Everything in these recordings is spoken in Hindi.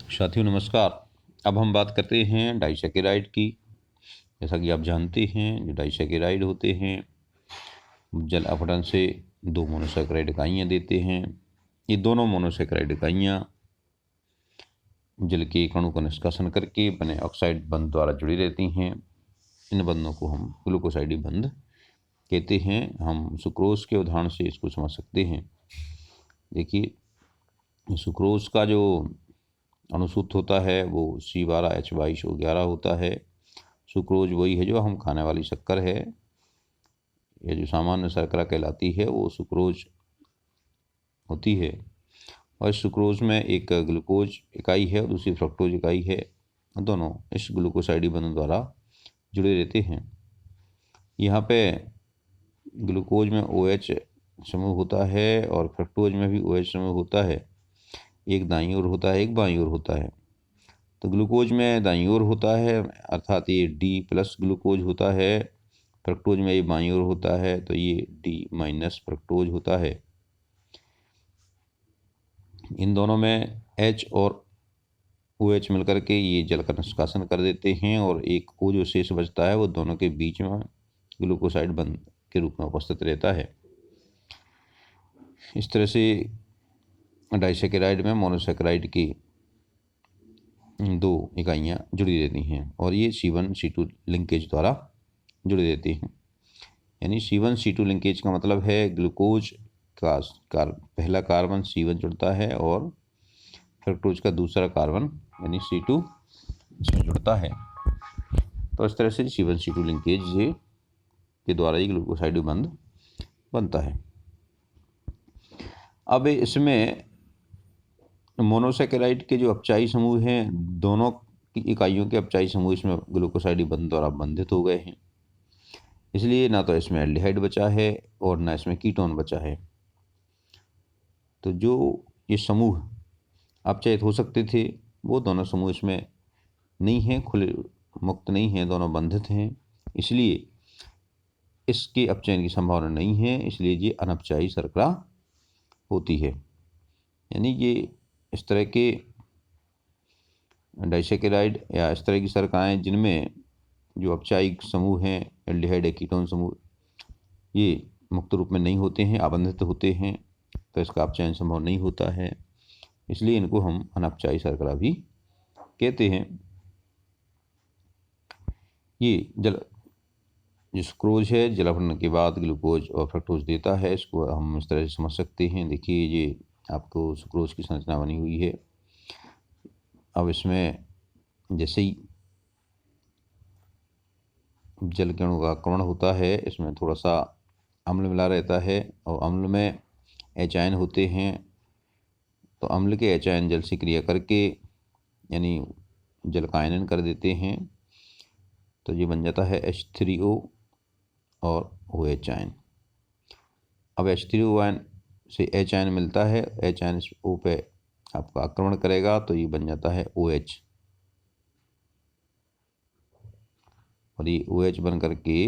साथियों नमस्कार। अब हम बात करते हैं डाइसैकेराइड की। जैसा कि आप जानते हैं, जो डाइसैकेराइड होते हैं जल अपघटन से दो मोनोसैकेराइड इकाइयाँ देते हैं। ये दोनों मोनोसैकेराइड इकाइयाँ जल के कणों का निष्कासन करके बने ऑक्साइड बंध द्वारा जुड़ी रहती हैं। इन बंधों को हम ग्लूकोसाइडी बंध कहते हैं। हम सुक्रोज के उदाहरण से इसको समझ सकते हैं। देखिए, सुक्रोज का जो अनुसूत्र होता है वो C12H22O11 होता है। सुक्रोज वही है जो हम खाने वाली शक्कर है, या जो सामान्य शर्करा कहलाती है वो सुक्रोज होती है। और इस सुक्रोज में एक ग्लूकोज इकाई है और दूसरी फ्रक्टोज इकाई है। दोनों इस ग्लूकोसाइडी बंध द्वारा जुड़े रहते हैं। यहाँ पे ग्लूकोज में OH समूह होता है और फ्रक्टोज में भी OH समूह होता है। एक दाईं ओर होता है, एक बाईं ओर होता है। तो ग्लूकोज में दाईं ओर होता है, अर्थात ये D+ ग्लूकोज होता है। फ्रक्टोज में ये बाईं ओर होता है, तो ये D- फ्रक्टोज होता है। इन दोनों में H और OH मिलकर के ये जल का निष्कासन कर देते हैं और एक O जो शेष बचता है वो दोनों के बीच में ग्लूकोसाइड बंध के रूप में उपस्थित रहता है। इस तरह से डाइसैकेराइड में मोनोसैकेराइड की दो इकाइयाँ जुड़ी रहती हैं और ये C1C2 लिंकेज द्वारा जुड़ी रहती हैं। यानी C1C2 लिंकेज का मतलब है ग्लूकोज का पहला कार्बन C1 जुड़ता है और फ्रक्टोज का दूसरा कार्बन यानी C2 इसमें जुड़ता है। तो इस तरह से C1C2 लिंकेज के द्वारा ही ग्लूकोसाइड बंध बनता है। अब इसमें मोनोसैकेराइड के जो अपचायी समूह हैं, दोनों की इकाइयों के अपचायी समूह इसमें ग्लूकोसाइड बंध द्वारा बंधित हो गए हैं। इसलिए ना तो इसमें एल्डिहाइड बचा है और ना इसमें कीटोन बचा है। तो जो ये समूह अपचयित हो सकते थे वो दोनों समूह इसमें नहीं हैं, खुले मुक्त नहीं हैं, दोनों बंधित हैं। इसलिए इसके अपचयन की संभावना नहीं है, इसलिए ये अनपचायी शर्करा होती है। यानी ये इस तरह के डाइसैकेराइड या इस तरह की शर्कराएं जिनमें जो अपचायी समूह हैं, एल्डिहाइड या कीटोन समूह, ये मुक्त रूप में नहीं होते हैं, अबंधित होते हैं, तो इसका अपचयन संभव नहीं होता है। इसलिए इनको हम अनपचायी शर्करा भी कहते हैं। ये जो सुक्रोज है जल अपघटन के बाद ग्लूकोज और फ्रक्टोज देता है, इसको हम इस तरह से समझ सकते हैं। देखिए, ये आपको सुक्रोज की संरचना बनी हुई है। अब इसमें जैसे ही जल के अणु का आक्रमण होता है, इसमें थोड़ा सा अम्ल मिला रहता है और अम्ल में H आयन होते हैं। तो अम्ल के H आयन जल से क्रिया करके यानी जल का आयनन कर देते हैं, तो ये बन जाता है H3O और OH आयन। अब H3O आयन से H आयन मिलता है, H आयन इस O पे आपका आक्रमण करेगा तो ये बन जाता है OH, और ये OH बन करके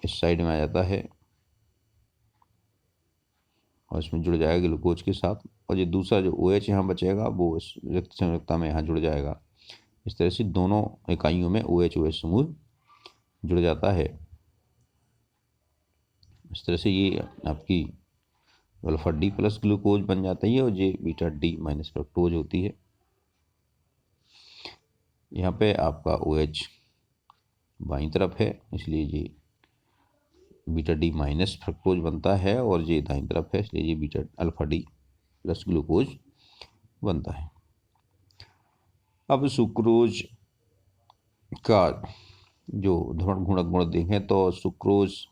इस साइड में आ जाता है और इसमें जुड़ जाएगा ग्लूकोज के साथ, और ये दूसरा जो OH यहाँ बचेगा वो इस रिक्त संयुक्ता में यहाँ जुड़ जाएगा। इस तरह से दोनों इकाइयों में OH समूह जुड़ जाता है। इस तरह से ये आपकी अल्फा D+ ग्लूकोज बन जाता है और ये बीटा D- फ्रक्टोज होती है। यहाँ पे आपका OH बाईं तरफ है, इसलिए ये बीटा D- फ्रक्टोज बनता है, और ये दाईं तरफ है इसलिए ये बीटा अल्फा D+ ग्लूकोज बनता है। अब सुक्रोज का जो ध्रुवण घूर्णक गुण देखें तो सुक्रोज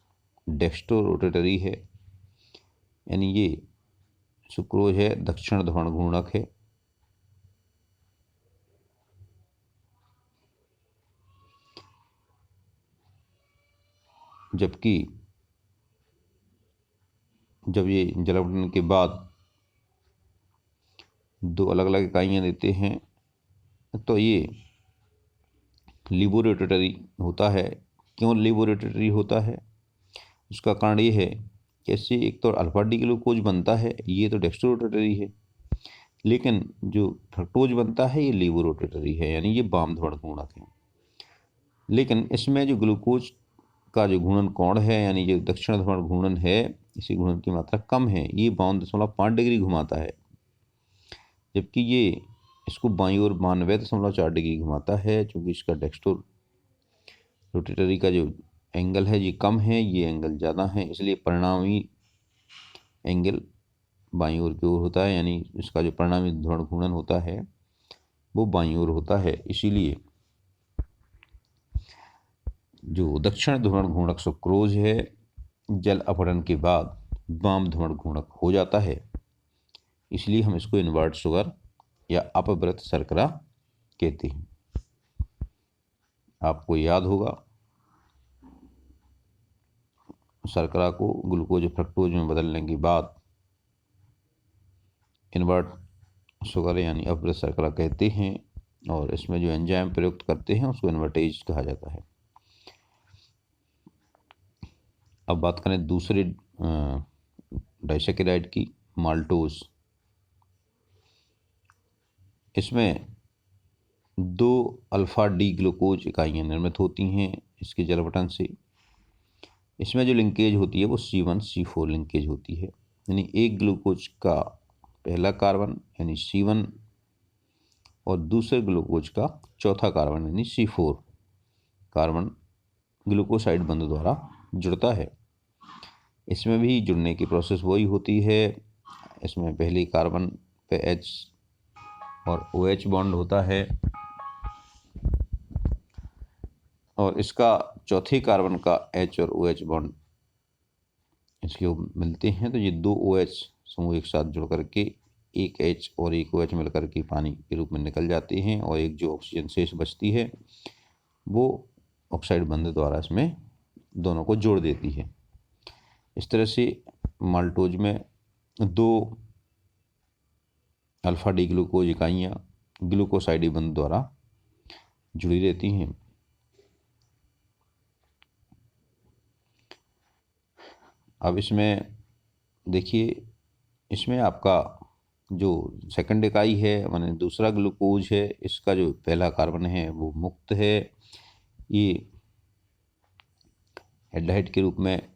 डेक्स्ट्रो रोटेटरी है, यानी ये सुक्रोज है दक्षिण ध्रुवण घूर्णक है। जबकि जब ये जल अपघटन के बाद दो अलग अलग इकाइयाँ देते हैं तो ये लिबोरेटरी होता है। क्यों लिबोरेटरी होता है? उसका कारण ये है कि इससे एक तो अल्फा D ग्लूकोज बनता है, ये तो डेक्स्ट्रो रोटेटरी है, लेकिन जो फ्रक्टोज बनता है ये लीवोरोटेटरी है, यानी ये वाम ध्रुवण घूर्णक है। लेकिन इसमें जो ग्लूकोज का जो घूर्णन कोण है, यानी जो दक्षिण ध्रुवण घूर्णन है, इसी घूर्णन की मात्रा कम है, ये 52.5 डिग्री घुमाता है, जबकि ये इसको बाईं ओर 92.4 डिग्री घुमाता है। चूँकि इसका डेक्स्ट्रो रोटेटरी का जो एंगल है ये कम है, ये एंगल ज़्यादा है, इसलिए परिणामी एंगल बाईं ओर की ओर होता है, यानी इसका जो परिणामी ध्रुवण घूर्णन होता है वो बाईं ओर होता है। इसीलिए जो दक्षिण ध्रुवण घूर्णक सुक्रोज है, जल अपहरण के बाद वाम ध्रुवण घूर्णक हो जाता है, इसलिए हम इसको इन्वर्ट शुगर या अपव्रत शर्करा कहते हैं। आपको याद होगा शर्करा को ग्लूकोज फ्रक्टोज में बदलने के बाद इन्वर्ट शुगर यानी अपव्रत शर्करा कहते हैं, और इसमें जो एंजाइम प्रयुक्त करते हैं उसको इन्वर्टेज कहा जाता है। अब बात करें दूसरे डाइसैकेराइड की, माल्टोज। इसमें 2 अल्फा डी ग्लूकोज इकाइयाँ निर्मित होती हैं इसके जलवटन से। इसमें जो लिंकेज होती है वो C1C4 लिंकेज होती है, यानी एक ग्लूकोज का पहला कार्बन यानी C1 और दूसरे ग्लूकोज का चौथा कार्बन यानी C4 कार्बन ग्लूकोसाइड बंध द्वारा जुड़ता है। इसमें भी जुड़ने की प्रोसेस वही होती है। इसमें पहले कार्बन पे H और OH बॉन्ड होता है, और इसका चौथे कार्बन का H और OH बॉन्ड इसके मिलते हैं, तो ये 2 OH समूह एक साथ जुड़ करके एक H और एक OH मिलकर के पानी के रूप में निकल जाते हैं, और एक जो ऑक्सीजन शेष बचती है वो ऑक्साइड बंध द्वारा इसमें दोनों को जोड़ देती है। इस तरह से माल्टोज में 2 अल्फा डी ग्लूकोज इकाइयाँ ग्लूकोसाइड बंध द्वारा जुड़ी रहती हैं। अब इसमें देखिए, इसमें आपका जो सेकंड इकाई है माने दूसरा ग्लूकोज है, इसका जो पहला कार्बन है वो मुक्त है, ये एल्डिहाइड के रूप में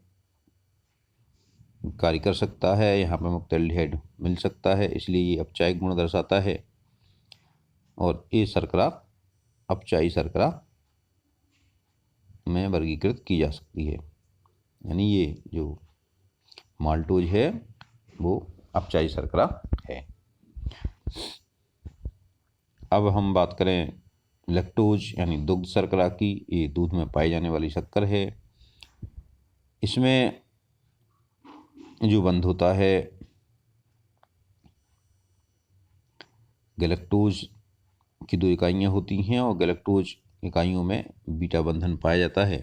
कार्य कर सकता है, यहाँ पर मुक्त एल्डिहाइड मिल सकता है, इसलिए ये अपचायक गुण दर्शाता है, और ये शर्करा अपचायी शर्करा में वर्गीकृत की जा सकती है। यानी ये जो माल्टोज है वो अपचायी शर्करा है। अब हम बात करें लैक्टोज यानी दुग्ध शर्करा की। ये दूध में पाई जाने वाली शक्कर है। इसमें जो बंध होता है गैलेक्टोज की 2 इकाइयाँ होती हैं, और गैलेक्टोज इकाइयों में बीटा बंधन पाया जाता है।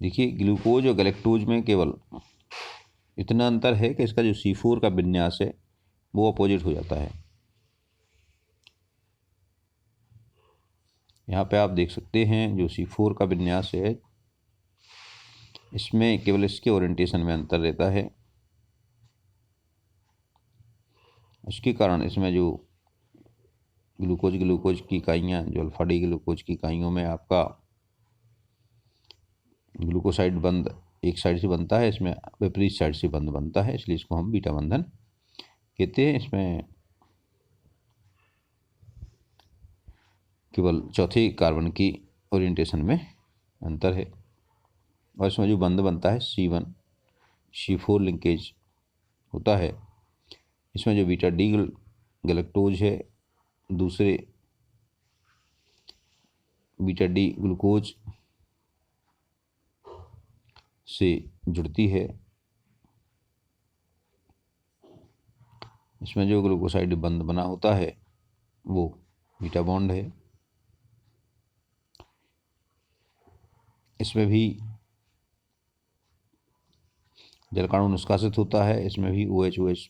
देखिए, ग्लूकोज और गैलेक्टोज में केवल इतना अंतर है कि इसका जो C4 का विन्यास है वो अपोजिट हो जाता है। यहाँ पे आप देख सकते हैं जो C4 का विन्यास है इसमें केवल इसके ओरिएंटेशन में अंतर रहता है। इसके कारण इसमें जो ग्लूकोज की इकाइयाँ जो अल्फा डी ग्लूकोज की इकाइयों में आपका ग्लूकोसाइड बंध एक साइड से बनता है, इसमें विपरीत साइड से बंध बनता है, इसलिए इसको हम बीटा बंधन कहते हैं। इसमें केवल चौथे कार्बन की ओरिएंटेशन में अंतर है, और इसमें जो बंध बनता है C1C4 लिंकेज होता है। इसमें जो बीटा डी गैलेक्टोज है दूसरे बीटा डी ग्लूकोज से जुड़ती है। इसमें जो ग्लूकोसाइड बंध बना होता है वो बीटा बॉन्ड है। इसमें भी जलकाणु निष्कासित होता है। इसमें भी OH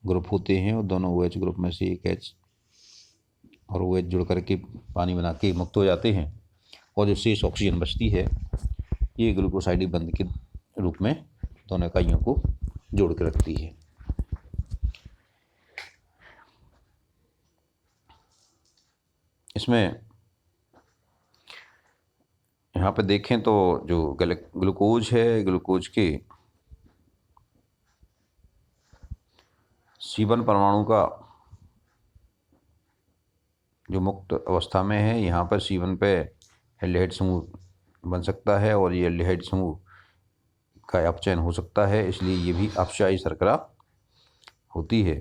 ग्रुप होते हैं, और दोनों OH ग्रुप में से एक H और OH जुड़ करके पानी बना के मुक्त हो जाते हैं, और जो शेष ऑक्सीजन बचती है ये ग्लूकोसाइड बंध के रूप में दोनों इकाइयों को जोड़ के रखती है। इसमें यहाँ पे देखें तो जो ग्लूकोज है, ग्लूकोज के C1 परमाणु का जो मुक्त अवस्था में है, यहाँ पर C1 पे एल्डिहाइड समूह बन सकता है और ये एल्डिहाइड समूह का अपचयन हो सकता है, इसलिए ये भी अपचायी शर्करा होती है।